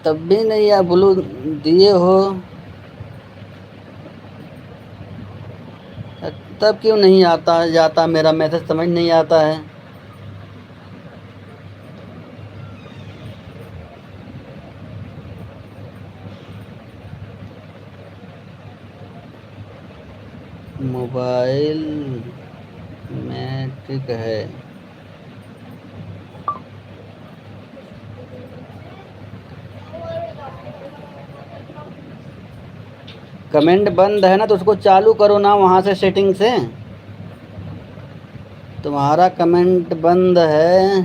तब भी नहीं यार, ब्लू दिए हो तब क्यों नहीं आता जाता, मेरा मैसेज समझ नहीं आता है। मोबाइल मैट्रिक है। कमेंट बंद है ना, तो उसको चालू करो ना वहाँ से सेटिंग से। तुम्हारा कमेंट बंद है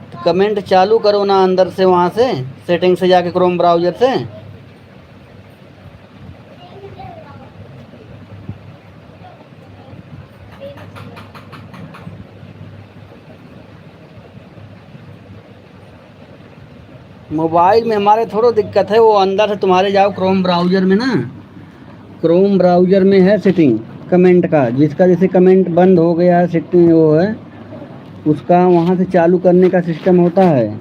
तो कमेंट चालू करो ना अंदर से, वहाँ से सेटिंग से जाके क्रोम ब्राउज़र से। मोबाइल में हमारे थोड़ा दिक्कत है, वो अंदर से तुम्हारे जाओ क्रोम ब्राउज़र में ना, क्रोम ब्राउज़र में है सेटिंग कमेंट का, जिसका जैसे कमेंट बंद हो गया है सेटिंग वो है उसका, वहाँ से चालू करने का सिस्टम होता है।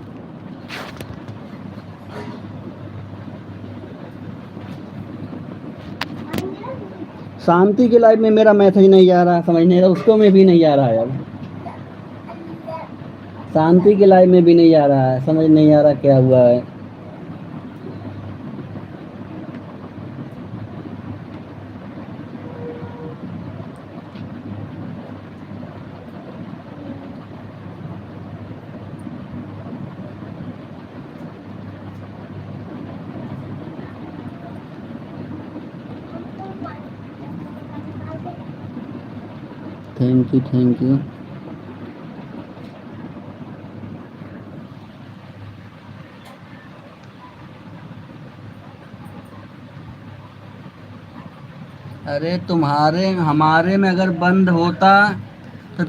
शांति के लाइव में मेरा मैसेज नहीं आ रहा, समझ नहीं रहा, उसको में भी नहीं आ रहा है। अब शांति के लाइव में भी नहीं आ रहा है, समझ नहीं आ रहा क्या हुआ है। Thank you thank you. अरे तुम्हारे हमारे में अगर बंद होता तो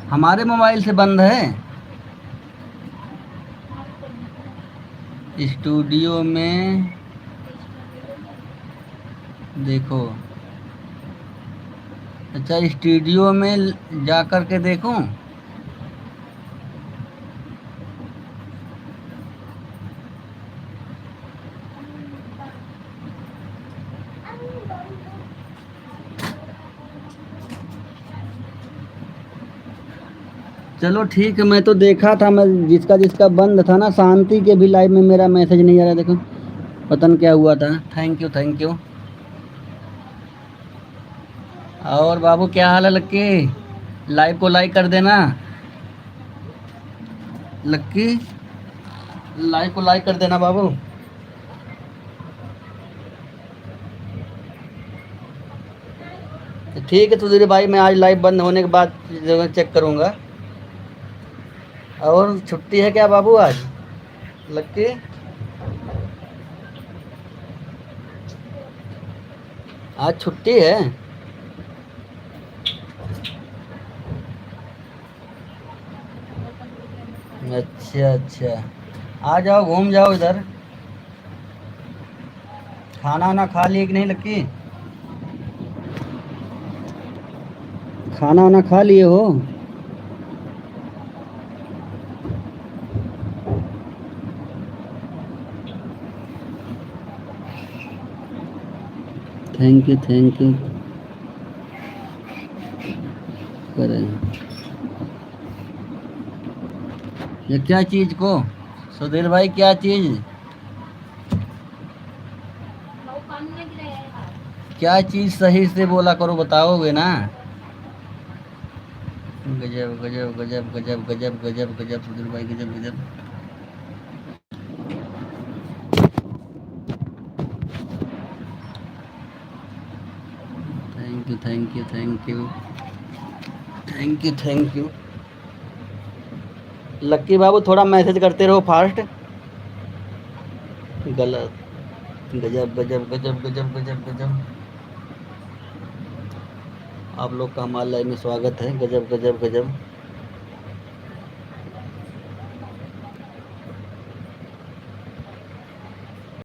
हमारे मोबाइल से बंद है। स्टूडियो में देखो, अच्छा स्टूडियो में जा कर के देखूं। चलो ठीक है, मैं तो देखा था, मैं जिसका जिसका बंद था ना, शांति के भी लाइव में मेरा मैसेज नहीं आ रहा, देखो पता नहीं क्या हुआ था। Thank you thank you. और बाबू क्या हाल है लक्की, लाइव को लाइक कर देना। लक्की लाइव को लाइक कर देना बाबू। ठीक है सुधीर भाई, मैं आज लाइव बंद होने के बाद जगह चेक करूँगा। और छुट्टी है क्या बाबू आज लक्की? आज छुट्टी है। अच्छा अच्छा, आ जाओ घूम जाओ इधर। खाना वाना खा लिए कि नहीं लक्की? खाना वाना खा लिए हो? थैंक यू करें। ये क्या चीज़ को सुधीर भाई, क्या चीज़, क्या चीज़ सही से बोला करो, बताओगे ना। गजब गजब गजब गजब गजब गजब गजब सुधीर भाई, गजब गजब। Thank you thank you thank you thank you thank you. Lucky बाबू थोड़ा मैसेज करते रहो फास्ट। गलत, गजब गजब गजब गजब गजब गजब। आप लोग का हमारे लाइव में स्वागत है, गजब गजब गजब।